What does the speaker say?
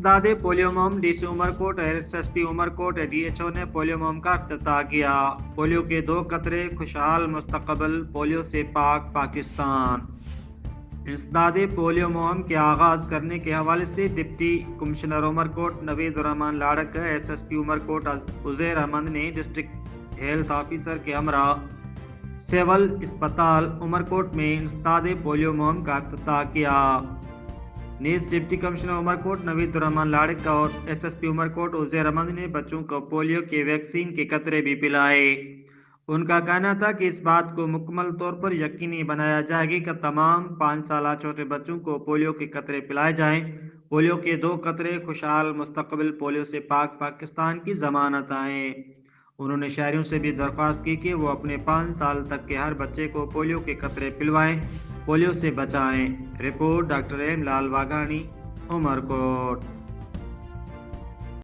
انسداد پولیو مہم D C Umerkot اور S S P Umerkot D H O نے پولیو مہم کا افتتاح کیا۔ پولیو کے 2 قطرے خوشحال مستقبل، پولیو سے پاک پاکستان۔ انسداد پولیو مہم کے آغاز کرنے کے حوالے سے ڈپٹی کمشنر عمرکوٹ نوید الرحمان Larik, S S P Umerkot Uzair Ahmed نے ڈسٹرکٹ ہیلتھ آفیسر کے ہمراہ سول اسپتال عمرکوٹ میں انسداد پولیو مہم کا افتتاح کیا۔ نیز ڈپٹی کمشنر عمرکوٹ نوید الرحمان لاڑک اور S S P Umerkot Uzair Ahmed نے بچوں کو پولیو کے ویکسین کے قطرے بھی پلائے۔ ان کا کہنا تھا کہ اس بات کو مکمل طور پر یقینی بنایا جائے گا کہ تمام 5 سالہ چھوٹے بچوں کو پولیو کے قطرے پلائے جائیں۔ پولیو کے 2 قطرے خوشحال مستقبل، پولیو سے پاک پاکستان کی ضمانت ہیں۔ انہوں نے شہریوں سے بھی درخواست کی کہ وہ اپنے 5 سال تک کے ہر بچے کو پولیو کے قطرے پلوائیں، پولیو سے بچائیں۔ رپورٹ ڈاکٹر ایم لال واگانی، عمرکوٹ۔